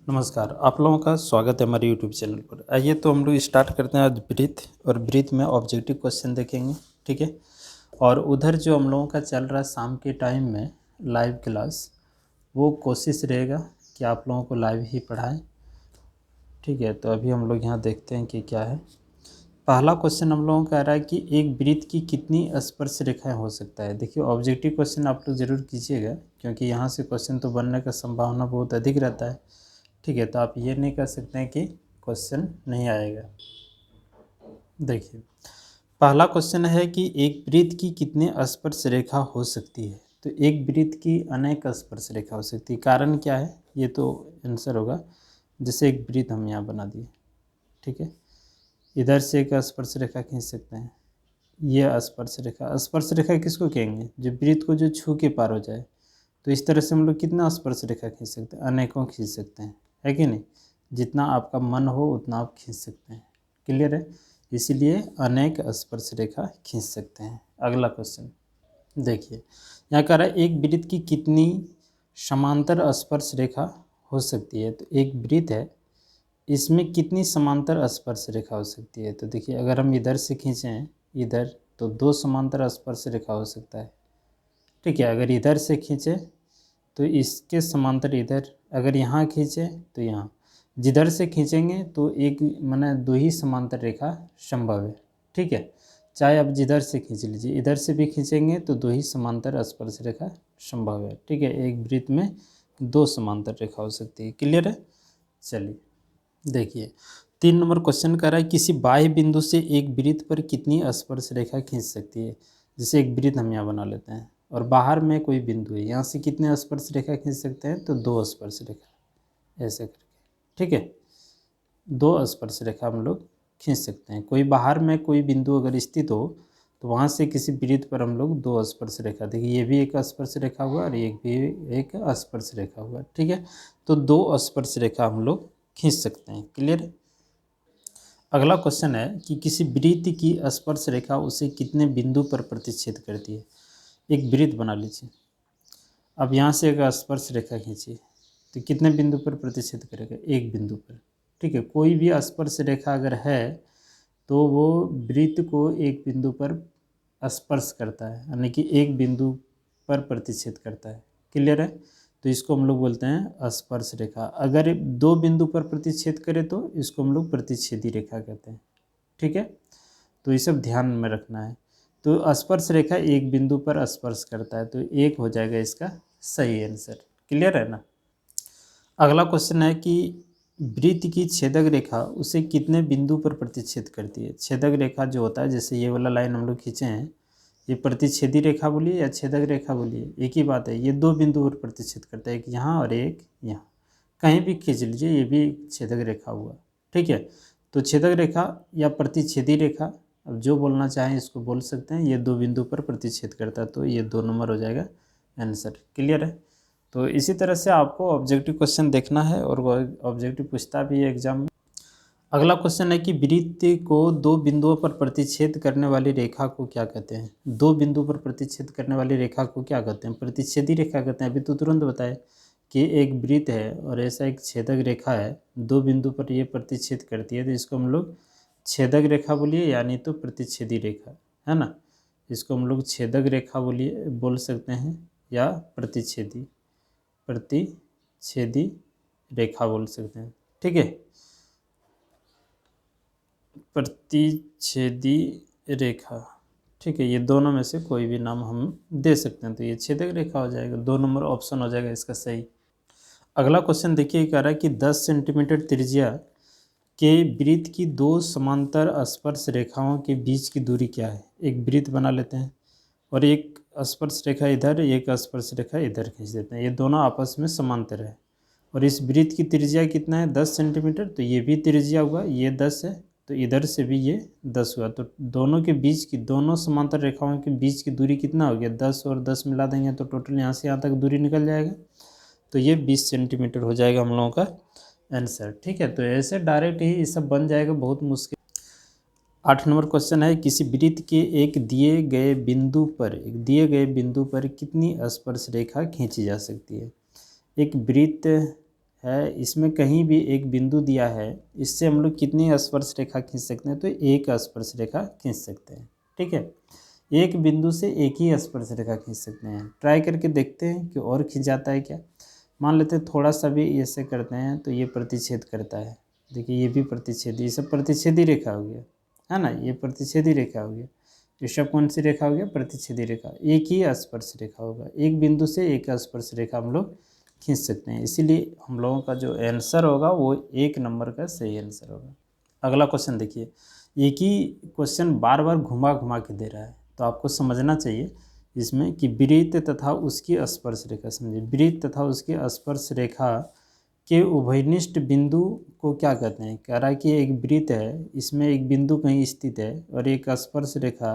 नमस्कार, आप लोगों का स्वागत है हमारे यूट्यूब चैनल पर। आइए तो हम लोग स्टार्ट करते हैं आज ब्रीथ। और ब्रीथ में ऑब्जेक्टिव क्वेश्चन देखेंगे, ठीक है। और उधर जो हम लोगों का चल रहा है शाम के टाइम में लाइव क्लास, वो कोशिश रहेगा कि आप लोगों को लाइव ही पढ़ाएं, ठीक है। तो अभी हम लोग यहाँ देखते हैं कि क्या है। पहला क्वेश्चन हम लोगों का कह रहा है कि एक वृत्त की कितनी स्पर्श रेखाएं हो सकता है। देखिए, ऑब्जेक्टिव क्वेश्चन आप लोग ज़रूर कीजिएगा, क्योंकि यहाँ से क्वेश्चन तो बनने का संभावना बहुत अधिक रहता है, ठीक है। तो आप ये नहीं कह सकते हैं कि क्वेश्चन नहीं आएगा। देखिए, पहला क्वेश्चन है कि एक वृत्त की कितने स्पर्श रेखा हो सकती है। तो एक वृत्त की अनेक स्पर्श रेखा हो सकती है। कारण क्या है, ये तो आंसर होगा। जैसे एक वृत्त हम यहाँ बना दिए, ठीक है। इधर से एक स्पर्श रेखा खींच सकते हैं। ये स्पर्श रेखा किसको कहेंगे, जो वृत्त को जो छू के पार हो जाए। तो इस तरह से हम लोग कितना स्पर्श रेखा खींच सकते हैं, अनेकों खींच सकते हैं, है कि नहीं। जितना आपका मन हो उतना आप खींच सकते हैं। क्लियर है, इसीलिए अनेक स्पर्श रेखा खींच सकते हैं। अगला क्वेश्चन देखिए, यहाँ कह रहा है एक वृत्त की कितनी समांतर स्पर्श रेखा हो सकती है। तो एक वृत्त है, इसमें कितनी समांतर स्पर्श रेखा हो सकती है। तो देखिए, अगर हम इधर से खींचें इधर, तो 2 समांतर स्पर्श रेखा हो सकता है, ठीक है। अगर इधर से खींचे तो इसके समांतर इधर, अगर यहाँ खींचें तो यहाँ, जिधर से खींचेंगे तो एक माने 2 ही समांतर रेखा संभव है, ठीक है। चाहे आप जिधर से खींच लीजिए, इधर से भी खींचेंगे तो 2 ही समांतर स्पर्श रेखा संभव है, ठीक है। एक वृत्त में 2 समांतर रेखा हो सकती है। क्लियर है। चलिए देखिए, 3 नंबर क्वेश्चन कर रहा है किसी बाह्य बिंदु से एक वृत्त पर कितनी स्पर्श रेखा खींच सकती है। जैसे एक वृत्त हम यहाँ बना लेते हैं और बाहर में कोई बिंदु है, यहाँ से कितने स्पर्श रेखा खींच सकते हैं। तो 2 स्पर्श रेखा, ऐसे करके, ठीक है। 2 स्पर्श रेखा हम लोग खींच सकते हैं। कोई बाहर में कोई बिंदु अगर स्थित हो तो वहाँ से किसी वृत्त पर हम लोग 2 स्पर्श रेखा, देखिए ये भी एक स्पर्श रेखा हुआ और एक भी एक स्पर्श रेखा हुआ, ठीक है। तो 2 स्पर्श रेखा हम लोग खींच सकते हैं। क्लियर है। अगला क्वेश्चन है कि किसी वृत्त की स्पर्श रेखा उसे कितने बिंदु पर प्रतिच्छेद करती है। एक वृत्त बना लीजिए, अब यहाँ से एक स्पर्श रेखा खींचिए, तो कितने बिंदु पर प्रतिच्छेद करेगा, एक बिंदु पर, ठीक है। कोई भी स्पर्श रेखा अगर है तो वो वृत्त को एक बिंदु पर स्पर्श करता है, यानी कि एक बिंदु पर प्रतिच्छेद करता है। क्लियर है। तो इसको हम लोग बोलते हैं स्पर्श रेखा। अगर 2 बिंदु पर प्रतिच्छेद करे तो इसको हम लोग प्रतिच्छेदी रेखा कहते हैं, ठीक है। तो ये सब ध्यान में रखना है। तो स्पर्श रेखा एक बिंदु पर स्पर्श करता है, तो एक हो जाएगा इसका सही आंसर। क्लियर है ना। अगला क्वेश्चन है कि वृत्त की छेदक रेखा उसे कितने बिंदु पर प्रतिच्छेद करती है। छेदक रेखा जो होता है, जैसे ये वाला लाइन हम लोग खींचे हैं, ये प्रतिच्छेदी रेखा बोलिए या छेदक रेखा बोलिए, एक ही बात है। ये 2 बिंदु पर प्रतिच्छेद करता है, एक यहाँ और एक यहाँ, कहीं भी खींच लीजिए, ये भी छेदक रेखा हुआ, ठीक है। तो छेदक रेखा या प्रतिच्छेदी रेखा, अब जो बोलना चाहें इसको बोल सकते हैं। ये 2 बिंदु पर प्रतिच्छेद करता है, तो ये 2 नंबर हो जाएगा आंसर। क्लियर है। तो इसी तरह से आपको ऑब्जेक्टिव क्वेश्चन देखना है और ऑब्जेक्टिव पूछता भी है एग्जाम में। अगला क्वेश्चन है कि वृत्त को 2 बिंदुओं पर प्रतिच्छेद करने वाली रेखा को क्या कहते हैं। 2 बिंदु पर प्रतिच्छेद करने वाली रेखा को क्या कहते हैं, प्रतिच्छेदी रेखा कहते हैं। अभी तो तुरंत बताए कि एक वृत्त है और ऐसा एक छेदक रेखा है, 2 बिंदु पर ये प्रतिच्छेद करती है, तो इसको हम लोग छेदक रेखा बोलिए, यानी तो प्रतिच्छेदी रेखा, है ना। इसको हम लोग छेदक रेखा बोलिए, बोल सकते हैं, या प्रतिच्छेदी रेखा बोल सकते हैं, ठीक है। प्रतिच्छेदी रेखा, ठीक है। ये दोनों में से कोई भी नाम हम दे सकते हैं, तो ये छेदक रेखा हो जाएगा। 2 नंबर ऑप्शन हो जाएगा इसका सही। अगला क्वेश्चन देखिए, कह रहा है कि 10 सेंटीमीटर त्रिज्या के वृत्त की 2 समांतर स्पर्श रेखाओं के बीच की दूरी क्या है। एक वृत्त बना लेते हैं और एक स्पर्श रेखा इधर, एक स्पर्श रेखा इधर खींच देते हैं। ये दोनों आपस में समांतर है और इस वृत्त की त्रिज्या कितना है, 10 सेंटीमीटर। तो ये भी त्रिज्या हुआ, ये 10 है, तो इधर से भी ये 10 हुआ। तो दोनों के बीच की, दोनों समांतर रेखाओं के बीच की दूरी कितना हो गया, 10 और 10 मिला देंगे तो टोटल यहाँ से यहाँ तक दूरी निकल जाएगा। तो ये 20 सेंटीमीटर हो जाएगा हम लोगों का आंसर, ठीक है। तो ऐसे डायरेक्ट ही ये सब बन जाएगा, बहुत मुश्किल। 8 नंबर क्वेश्चन है किसी वृत्त के एक दिए गए बिंदु पर कितनी स्पर्श रेखा खींची जा सकती है। एक वृत्त है, इसमें कहीं भी एक बिंदु दिया है, इससे हम लोग कितनी स्पर्श रेखा खींच सकते हैं? तो एक स्पर्श रेखा खींच सकते हैं। ठीक है, एक बिंदु से एक ही स्पर्श रेखा खींच सकते हैं। ट्राई करके देखते हैं कि और खींच जाता है क्या। मान लेते हैं थोड़ा सा भी ऐसे करते हैं तो ये प्रतिच्छेद करता है। देखिए ये भी प्रतिच्छेद, ये सब प्रतिच्छेदी रेखा हो गया, है ना, ये प्रतिच्छेदी रेखा हो गया। ये सब कौन सी रेखा हो गया? प्रतिच्छेदी रेखा। एक ही स्पर्श रेखा होगा, एक बिंदु से एक स्पर्श रेखा हम लोग खींच सकते हैं। इसीलिए हम लोगों का जो आंसर होगा वो 1 नंबर का सही आंसर होगा। अगला क्वेश्चन देखिए, एक ही क्वेश्चन बार बार घुमा घुमा के दे रहा है, तो आपको समझना चाहिए इसमें कि वृत्त तथा उसकी स्पर्श रेखा। समझिए, वृत्त तथा उसकी स्पर्श रेखा के उभयनिष्ठ बिंदु को क्या कहते हैं? कह रहा है कि एक वृत्त है, इसमें एक बिंदु कहीं स्थित है, और एक स्पर्श रेखा,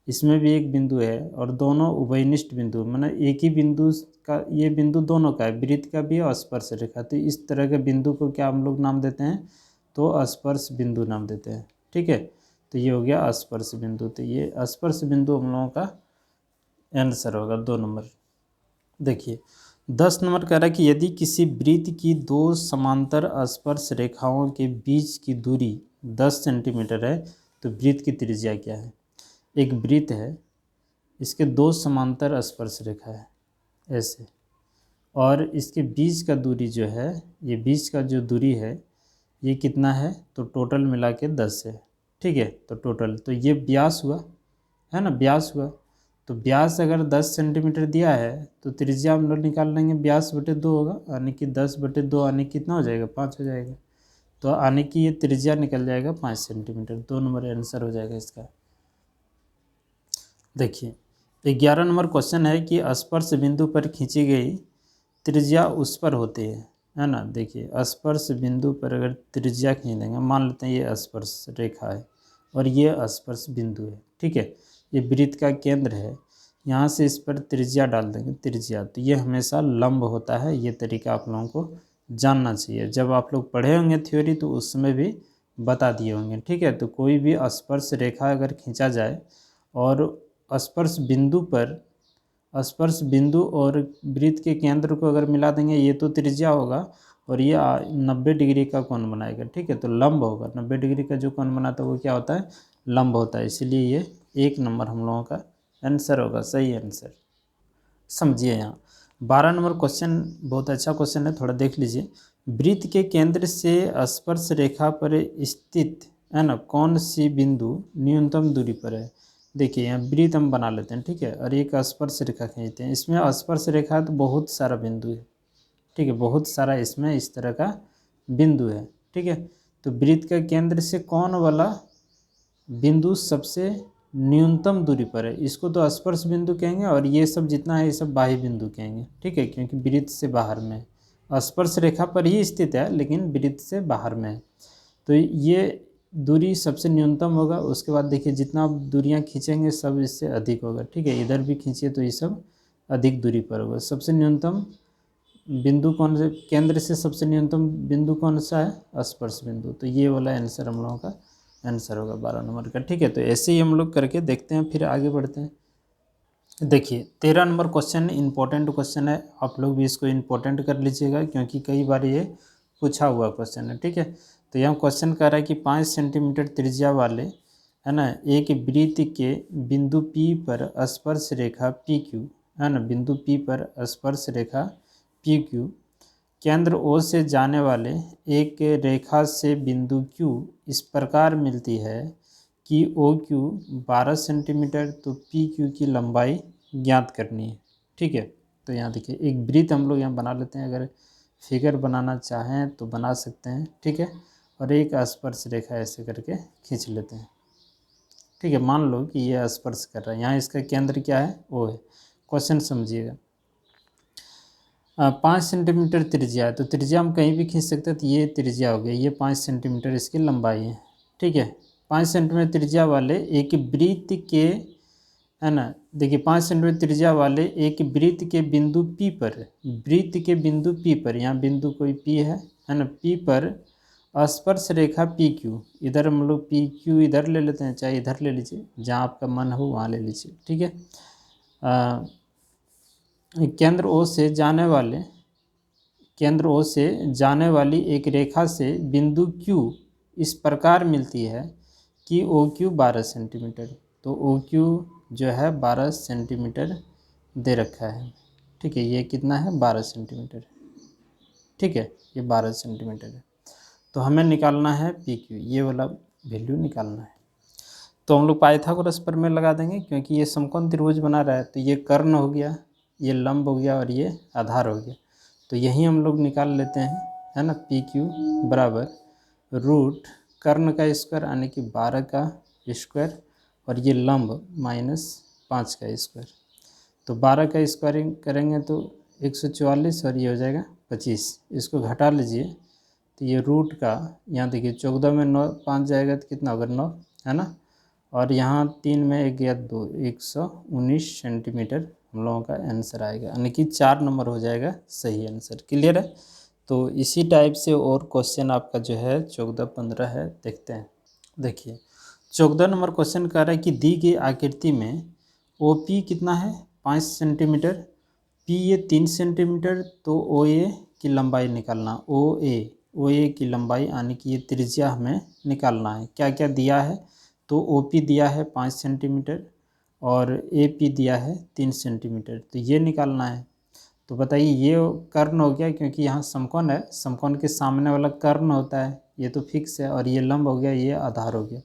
इसमें भी एक बिंदु है, और दोनों उभयनिष्ठ बिंदु, मतलब एक ही बिंदु का, ये बिंदु दोनों का है, वृत्त का भी और स्पर्श रेखा। तो इस तरह के बिंदु को क्या हम लोग नाम देते हैं? तो स्पर्श बिंदु नाम देते हैं। ठीक है, तो ये हो गया स्पर्श बिंदु। तो ये स्पर्श बिंदु हम लोगों का आंसर होगा 2 नंबर। देखिए 10 नंबर कह रहा है कि यदि किसी वृत्त की दो समांतर स्पर्श रेखाओं के बीच की दूरी 10 सेंटीमीटर है तो वृत्त की त्रिज्या क्या है? एक वृत्त है, इसके दो समांतर स्पर्श रेखा है ऐसे, और इसके बीच का दूरी जो है, ये बीच का जो दूरी है ये कितना है? तो टोटल मिला के 10 है। ठीक है, तो टोटल, तो ये व्यास हुआ, है ना, व्यास हुआ। तो व्यास अगर 10 सेंटीमीटर दिया है तो त्रिज्या हम लोग निकाल लेंगे, व्यास बटे 2 होगा, यानी कि 10 बटे 2 आने कितना हो जाएगा? 5 हो जाएगा। तो आने की ये त्रिज्या निकल जाएगा 5 सेंटीमीटर। 2 नंबर आंसर हो जाएगा इसका। देखिए 11 नंबर क्वेश्चन है कि स्पर्श बिंदु पर खींची गई त्रिज्या उस पर होती है ना। देखिए स्पर्श बिंदु पर अगर त्रिज्या खींच देंगे, मान लेते हैं ये स्पर्श रेखा है और ये स्पर्श बिंदु है। ठीक है, ये वृत्त का केंद्र है, यहाँ से इस पर त्रिज्या डाल देंगे, त्रिज्या, तो ये हमेशा लंब होता है। ये तरीका आप लोगों को जानना चाहिए, जब आप लोग पढ़े होंगे थ्योरी तो उस समय भी बता दिए होंगे। ठीक है, तो कोई भी स्पर्श रेखा अगर खींचा जाए और स्पर्श बिंदु पर, स्पर्श बिंदु और वृत्त के केंद्र को अगर मिला देंगे, ये तो त्रिज्या होगा और ये 90 डिग्री का कोण बनाएगा। ठीक है, तो लंब होगा, 90 डिग्री का जो कोण बनाता है वो क्या होता है? लंब होता है। इसीलिए ये 1 नंबर हम लोगों का आंसर होगा, सही आंसर। समझिए यहाँ 12 नंबर क्वेश्चन बहुत अच्छा क्वेश्चन है, थोड़ा देख लीजिए। वृत्त के केंद्र से स्पर्श रेखा पर स्थित, है ना, कौन सी बिंदु न्यूनतम दूरी पर है? देखिए यहाँ वृत्त हम बना लेते हैं, ठीक है, और एक स्पर्श रेखा खींचते हैं। इसमें स्पर्श रेखा तो बहुत सारा बिंदु है, ठीक है, बहुत सारा इसमें इस तरह का बिंदु है। ठीक है, तो वृत्त का केंद्र से कौन वाला बिंदु सबसे न्यूनतम दूरी पर है? इसको तो स्पर्श बिंदु कहेंगे, और ये सब जितना है ये सब बाह्य बिंदु कहेंगे। ठीक है, क्योंकि वृत्त से बाहर में, स्पर्श रेखा पर ही स्थित है लेकिन वृत्त से बाहर में है, तो ये दूरी सबसे न्यूनतम होगा। उसके बाद देखिए जितना आप दूरियां खींचेंगे सब इससे अधिक होगा। ठीक है, इधर भी खींचिए तो ये सब अधिक दूरी पर होगा। सबसे न्यूनतम बिंदु कौन से, केंद्र से सबसे न्यूनतम बिंदु कौन सा है? स्पर्श बिंदु। तो ये वाला आंसर हम लोगों का आंसर होगा 12 नंबर का। ठीक है, तो ऐसे ही हम लोग करके देखते हैं, फिर आगे बढ़ते हैं। देखिए 13 नंबर क्वेश्चन इंपॉर्टेंट क्वेश्चन है, आप लोग भी इसको इंपॉर्टेंट कर लीजिएगा क्योंकि कई बार ये पूछा हुआ क्वेश्चन है। ठीक है, तो यहाँ क्वेश्चन कह रहा है कि 5 सेंटीमीटर त्रिज्या वाले, है ना, एक वृत्त के बिंदु P पर स्पर्श रेखा PQ, है ना, बिंदु P पर स्पर्श रेखा PQ केंद्र O से जाने वाले एक रेखा से बिंदु Q इस प्रकार मिलती है कि OQ 12 सेंटीमीटर, तो PQ की लंबाई ज्ञात करनी है। ठीक है, तो यहाँ देखिए एक वृत्त हम लोग यहाँ बना लेते हैं, अगर फिगर बनाना चाहें तो बना सकते हैं। ठीक है, और एक स्पर्श रेखा ऐसे करके खींच लेते हैं। ठीक है, मान लो कि ये स्पर्श कर रहा है, यहाँ इसका केंद्र क्या है? O है। क्वेश्चन समझिएगा, 5 सेंटीमीटर त्रिज्या है, तो त्रिज्या हम कहीं भी खींच सकते हैं, तो ये त्रिज्या हो गया, ये 5 सेंटीमीटर इसकी लंबाई है। ठीक है, 5 सेंटीमीटर त्रिज्या वाले एक वृत्त के, है ना, देखिए 5 सेंटीमीटर त्रिज्या वाले एक वृत्त के बिंदु P पर, वृत्त के बिंदु P पर, यहाँ बिंदु कोई P है ना, P पर स्पर्श रेखा PQ, इधर हम लोग PQ इधर ले लेते हैं, चाहे इधर ले लीजिए, जहाँ आपका मन हो वहाँ ले लीजिए। ठीक है, केंद्र O से जाने वाले केंद्र O से जाने वाली एक रेखा से बिंदु Q इस प्रकार मिलती है कि OQ 12 सेंटीमीटर। तो OQ जो है 12 सेंटीमीटर दे रखा है, ठीक है। ये कितना है? 12 सेंटीमीटर, ठीक है। ये 12 सेंटीमीटर है। तो हमें निकालना है PQ, ये वाला वैल्यू निकालना है। तो हम लोग पाइथागोरस प्रमेय लगा देंगे, क्योंकि ये समकोण त्रिभुज बना रहा है। तो ये कर्ण हो गया, ये लंब हो गया और ये आधार हो गया। तो यही हम लोग निकाल लेते हैं, है ना। PQ बराबर रूट कर्ण का स्क्वायर यानी कि 12 का स्क्वायर और ये लंब -5 का स्क्वायर। तो 12 का स्क्वायरिंग करेंगे तो 144 और ये हो जाएगा 25। इसको घटा लीजिए तो ये रूट का, यहाँ देखिए 14 में 9 5 जाएगा तो कितना होगा? 9, है ना। और यहाँ 3 में 1 गया 2, 119 सेंटीमीटर हम लोगों का आंसर आएगा, यानी कि 4 नंबर हो जाएगा सही आंसर। क्लियर है? तो इसी टाइप से और क्वेश्चन आपका जो है 14-15 है, देखते हैं। देखिए 14 नंबर क्वेश्चन कह रहा है कि दी गई आकृति में OP कितना है? 5 सेंटीमीटर, P ये 3 सेंटीमीटर। तो OA की लंबाई निकालना, OA की लंबाई यानी कि ये त्रिज्या हमें निकालना है। क्या क्या दिया है? तो OP दिया है 5 सेंटीमीटर और AP दिया है 3 सेंटीमीटर। तो ये निकालना है। तो बताइए, ये कर्ण हो गया क्योंकि यहाँ समकोण है, समकोण के सामने वाला कर्ण होता है, ये तो फिक्स है। और ये लंब हो गया, ये आधार हो गया।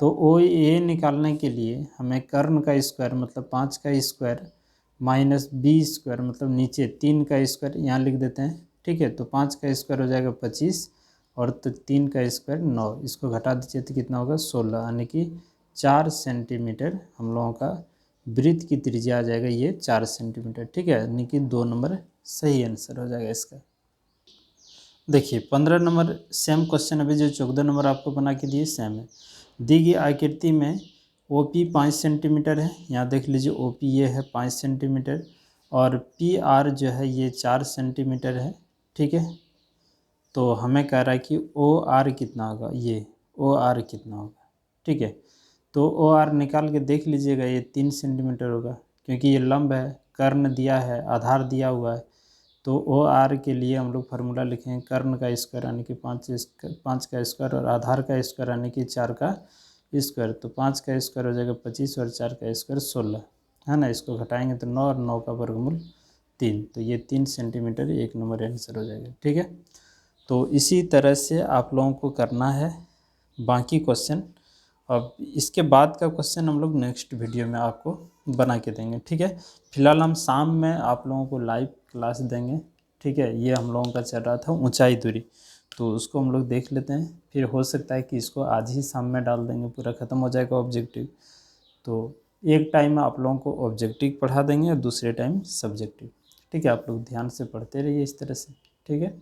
तो OA निकालने के लिए हमें कर्ण का स्क्वायर मतलब 5 का स्क्वायर माइनस B स्क्वायर मतलब नीचे 3 का स्क्वायर यहाँ लिख देते हैं, ठीक है। तो 5 का स्क्वायर हो जाएगा 25 और तो 3 का स्क्वायर 9। इसको घटा दीजिए तो कितना होगा? 16, यानी कि 4 सेंटीमीटर हम लोगों का वृत्त की त्रिज्या आ जाएगा, ये 4 सेंटीमीटर, ठीक है। यानी कि 2 नंबर सही आंसर हो जाएगा इसका। देखिए 15 नंबर सेम क्वेश्चन अभी जो 14 नंबर आपको बना के दिए सेम है। दी गई आकृति में OP 5 सेंटीमीटर है, यहाँ देख लीजिए OP ये है 5 सेंटीमीटर और PR जो है ये 4 सेंटीमीटर है, ठीक है। तो हमें कह रहा है कि OR कितना होगा, ये OR कितना होगा, ठीक है। तो OR निकाल के देख लीजिएगा, ये 3 सेंटीमीटर होगा क्योंकि ये लंब है, कर्ण दिया है, आधार दिया हुआ है। तो OR के लिए हम लोग फार्मूला लिखेंगे कर्ण का स्क्वायर यानी कि 5 का स्क्वायर और आधार का स्क्वायर यानी कि 4 का स्क्वायर। तो 5 का स्क्वायर हो जाएगा 25 और 4 का स्क्वायर 16, है ना। इसको घटाएंगे तो 9 और 9 का वर्गमूल 3। तो ये 3 सेंटीमीटर 1 नंबर आंसर हो जाएगा, ठीक है। तो इसी तरह से आप लोगों को करना है बाकी क्वेश्चन। अब इसके बाद का क्वेश्चन हम लोग नेक्स्ट वीडियो में आपको बना के देंगे, ठीक है। फिलहाल हम शाम में आप लोगों को लाइव क्लास देंगे, ठीक है। ये हम लोगों का चल रहा था ऊंचाई दूरी, तो उसको हम लोग देख लेते हैं। फिर हो सकता है कि इसको आज ही शाम में डाल देंगे, पूरा ख़त्म हो जाएगा ऑब्जेक्टिव। तो एक टाइम में आप लोगों को ऑब्जेक्टिव पढ़ा देंगे और दूसरे टाइम सब्जेक्टिव, ठीक है। आप लोग ध्यान से पढ़ते रहिए इस तरह से, ठीक है।